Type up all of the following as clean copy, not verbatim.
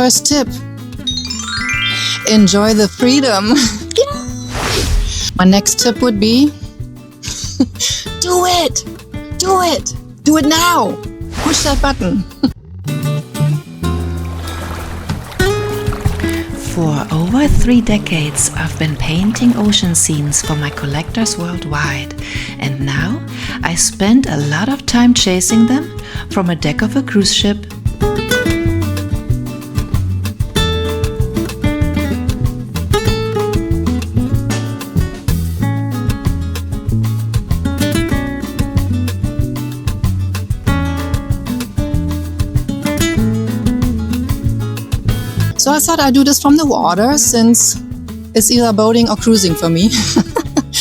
First tip, enjoy the freedom. My next tip would be, do it now. Push that button. For over 3 decades, I've been painting ocean scenes for my collectors worldwide, and now I spend a lot of time chasing them from a deck of a cruise ship. So I thought I'd do this from the water, since it's either boating or cruising for me.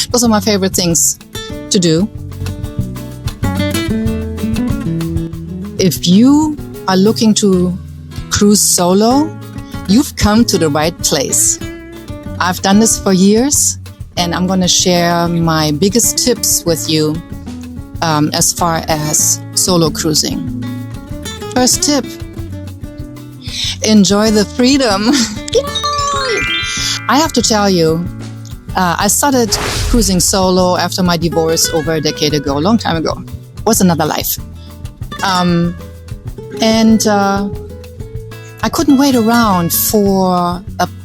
Those are my favorite things to do. If you are looking to cruise solo, you've come to the right place. I've done this for years, and I'm going to share my biggest tips with you as far as solo cruising. First tip, enjoy the freedom. I have to tell you, I started cruising solo after my divorce over a decade ago, a long time ago. It was another life. I couldn't wait around for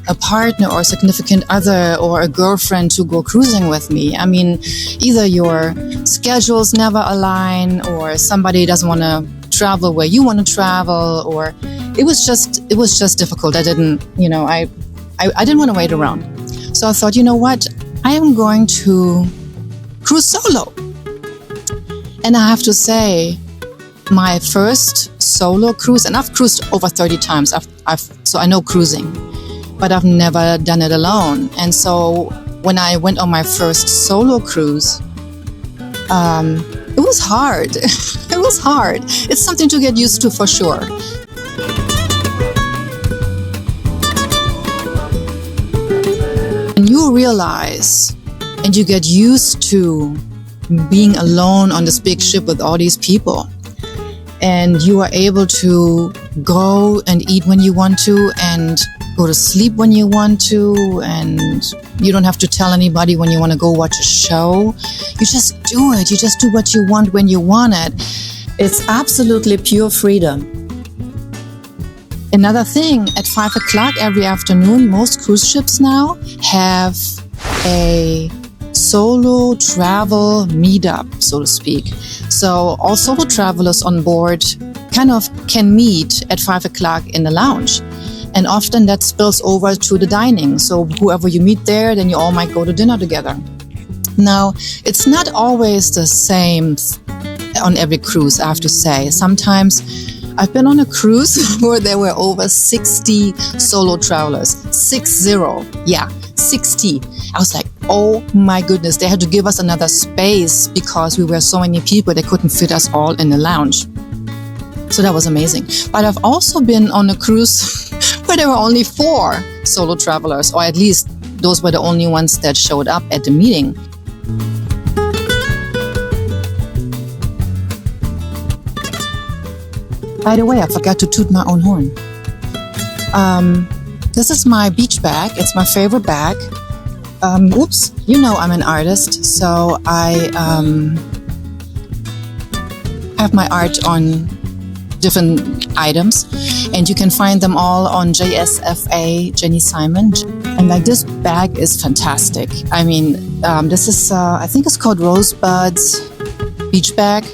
a partner or a significant other or a girlfriend to go cruising with me. I mean, either your schedules never align, or somebody doesn't want to travel where you want to travel, or it was just difficult. I didn't want to wait around. So I thought, you know what? I am going to cruise solo. And I have to say, my first solo cruise, and I've cruised over 30 times, so I know cruising, but I've never done it alone. And so when I went on my first solo cruise, it was hard. It was hard. It's something to get used to for sure. When you realize and you get used to being alone on this big ship with all these people, and you are able to go and eat when you want to, and go to sleep when you want to, and you don't have to tell anybody when you want to go watch a show. You just do it. You just do what you want when you want it. It's absolutely pure freedom. Another thing, at 5 o'clock every afternoon, most cruise ships now have a solo travel meetup, so to speak. So all solo travelers on board kind of can meet at 5 o'clock in the lounge. And often that spills over to the dining. So whoever you meet there, then you all might go to dinner together. Now, it's not always the same on every cruise, I have to say. Sometimes I've been on a cruise where there were over 60 solo travelers. 60. Yeah, 60. I was like, oh my goodness, they had to give us another space because we were so many people, they couldn't fit us all in the lounge. So that was amazing. But I've also been on a cruise where there were only 4 solo travelers, or at least those were the only ones that showed up at the meeting. By the way, I forgot to toot my own horn. This is my beach bag. It's my favorite bag. Oops, you know I'm an artist, so I have my art on different items, and you can find them all on JSFA, Jenny Simon. And like, this bag is fantastic. I mean, this is I think it's called Rosebud's beach bag,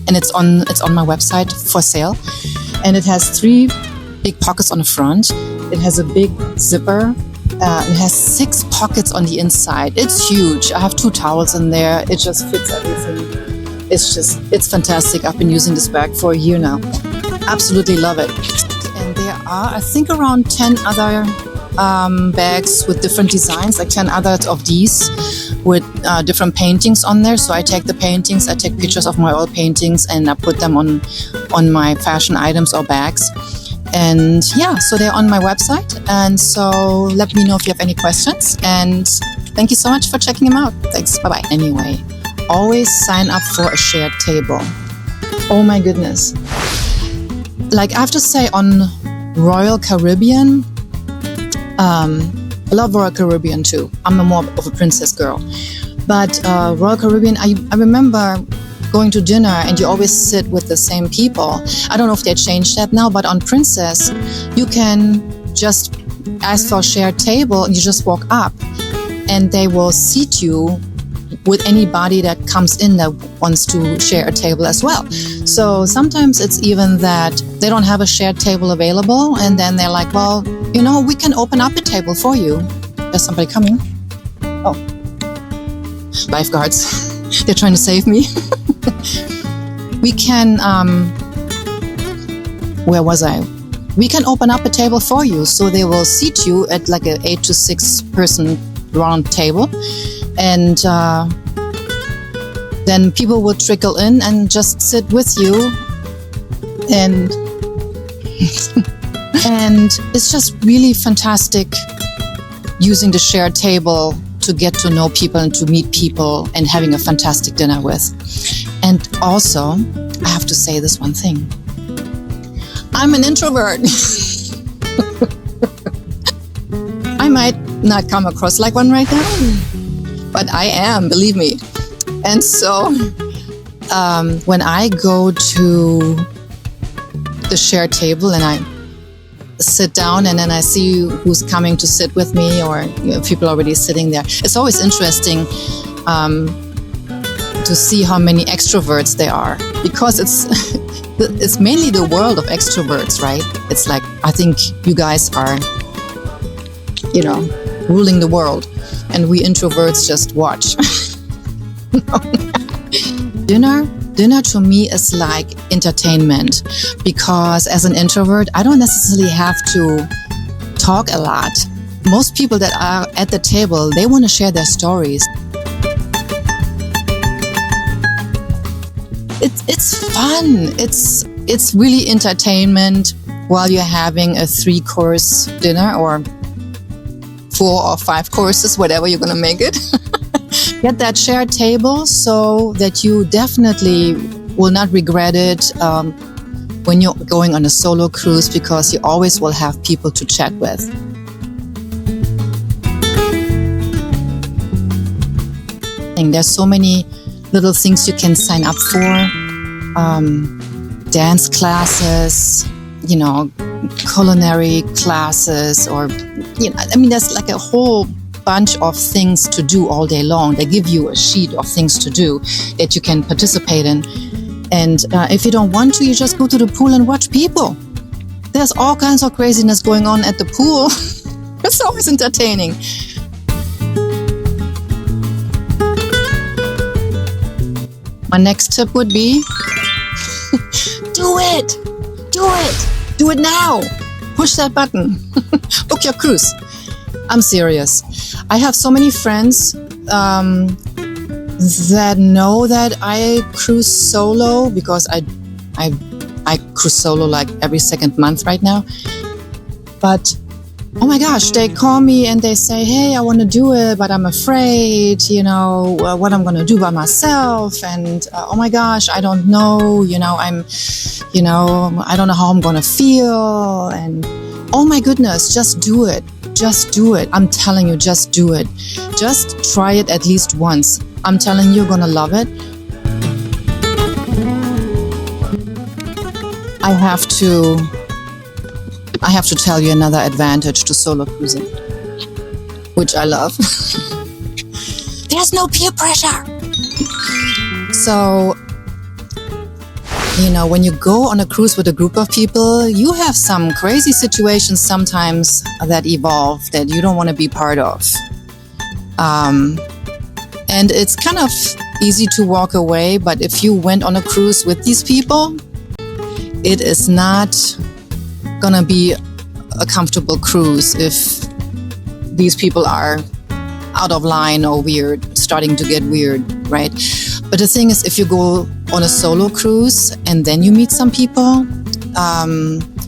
and it's on my website for sale. And it has 3 big pockets on the front. It has a big zipper. It has 6 pockets on the inside. It's huge. I have 2 towels in there. It just fits everything. It's fantastic. I've been using this bag for a year now. Absolutely love it. And there are, I think, around 10 other bags with different designs, like 10 others of these with different paintings on there. So I take the paintings, I take pictures of my oil paintings, and I put them on my fashion items or bags. And yeah, so they're on my website. And so let me know if you have any questions. And thank you so much for checking them out. Thanks. Bye-bye. Anyway, always sign up for a shared table. Oh my goodness. Like, I have to say, on Royal Caribbean. I love Royal Caribbean too. I'm more of a princess girl. But Royal Caribbean, I remember going to dinner and you always sit with the same people. I don't know if they changed that now, but on Princess, you can just ask for a shared table and you just walk up and they will seat you with anybody that comes in that wants to share a table as well. So sometimes it's even that they don't have a shared table available and then they're like, well, we can open up a table for you. There's somebody coming. Oh, lifeguards. They're trying to save me. We can, where was I? We can open up a table for you. So they will seat you at like an 8 to 6 person round table. And then people will trickle in and just sit with you. And and it's just really fantastic using the shared table to get to know people and to meet people and having a fantastic dinner with. And also, I have to say this one thing. I'm an introvert. I might not come across like one right now, but I am, believe me. And so when I go to the shared table and I sit down and then I see who's coming to sit with me or people already sitting there, it's always interesting to see how many extroverts there are, because it's mainly the world of extroverts, right? It's like, I think you guys are, ruling the world and we introverts just watch. Dinner to me is like entertainment, because as an introvert, I don't necessarily have to talk a lot. Most people that are at the table, they want to share their stories. It's fun. It's really entertainment while you're having a 3-course dinner or 4 or 5 courses, whatever you're going to make it. Get that shared table so that you definitely will not regret it when you're going on a solo cruise, because you always will have people to chat with. And there's so many little things you can sign up for. Dance classes, culinary classes, or, there's like a whole bunch of things to do all day long. They give you a sheet of things to do that you can participate in. And if you don't want to, you just go to the pool and watch people. There's all kinds of craziness going on at the pool. It's always entertaining. My next tip would be, do it now. Push that button. Book your cruise. I'm serious. I have so many friends that know that I cruise solo, because I cruise solo like every second month right now. But oh my gosh, they call me and they say, hey, I want to do it, but I'm afraid, what I'm going to do by myself. And oh my gosh, I don't know, I don't know how I'm going to feel. And oh my goodness, just do it. Just do it. I'm telling you, just do it. Just try it at least once. I'm telling you, you're going to love it. I have to tell you another advantage to solo cruising, which I love. There's no peer pressure. So, when you go on a cruise with a group of people, you have some crazy situations sometimes that evolve that you don't want to be part of. And it's kind of easy to walk away, but if you went on a cruise with these people, it is not gonna be a comfortable cruise if these people are out of line or weird, starting to get weird, right? But the thing is, if you go on a solo cruise and then you meet some people,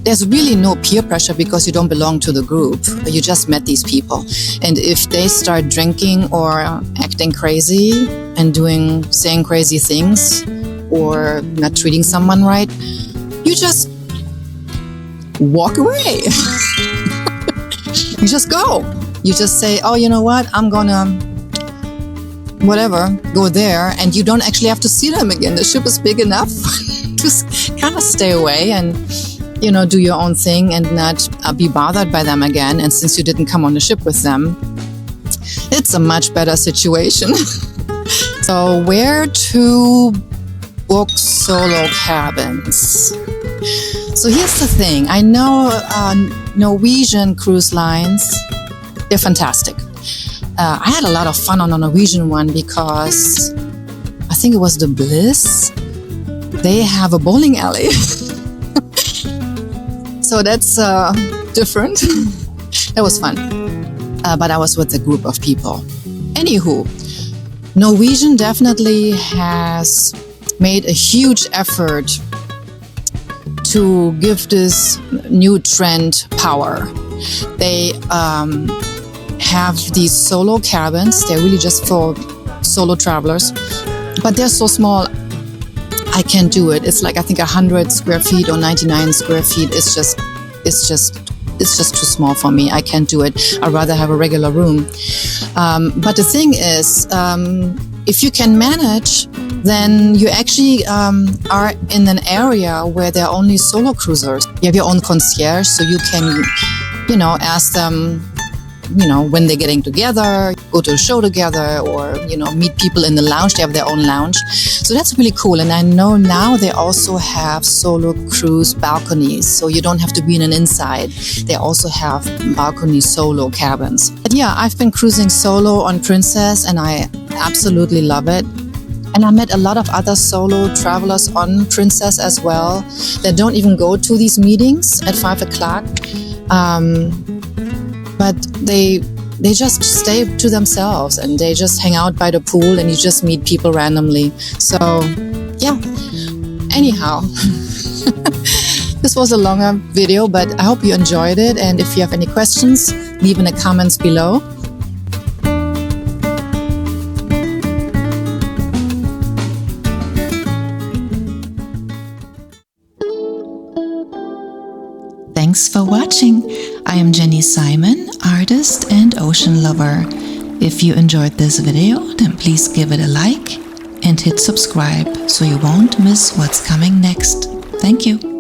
there's really no peer pressure because you don't belong to the group. You just met these people. And if they start drinking or acting crazy and saying crazy things or not treating someone right, you just walk away. You just go. You just say, oh, you know what? I'm gonna, whatever, go there. And you don't actually have to see them again. The ship is big enough to kind of stay away and, do your own thing and not be bothered by them again. And since you didn't come on the ship with them, it's a much better situation. So where to book solo cabins? So here's the thing. I know Norwegian cruise lines, they're fantastic. I had a lot of fun on a Norwegian one because I think it was the Bliss. They have a bowling alley. So that's different. That was fun. But I was with a group of people. Anywho, Norwegian definitely has made a huge effort to give this new trend power. They have these solo cabins. They're really just for solo travelers, but they're so small. I can't do it. It's like, I think 100 square feet or 99 square feet. It's just too small for me. I can't do it. I'd rather have a regular room. But the thing is, if you can manage, then you actually are in an area where there are only solo cruisers. You have your own concierge, so you can, ask them, when they're getting together, go to a show together, or, meet people in the lounge. They have their own lounge. So that's really cool. And I know now they also have solo cruise balconies. So you don't have to be in an inside. They also have balcony solo cabins. But yeah, I've been cruising solo on Princess and I absolutely love it. And I met a lot of other solo travelers on Princess as well that don't even go to these meetings at 5 o'clock. But they just stay to themselves and they just hang out by the pool and you just meet people randomly. So, yeah. Anyhow, this was a longer video, but I hope you enjoyed it. And if you have any questions, leave in the comments below. Thanks for watching. I am Jenny Simon, artist and ocean lover. If you enjoyed this video, then please give it a like and hit subscribe so you won't miss what's coming next. Thank you.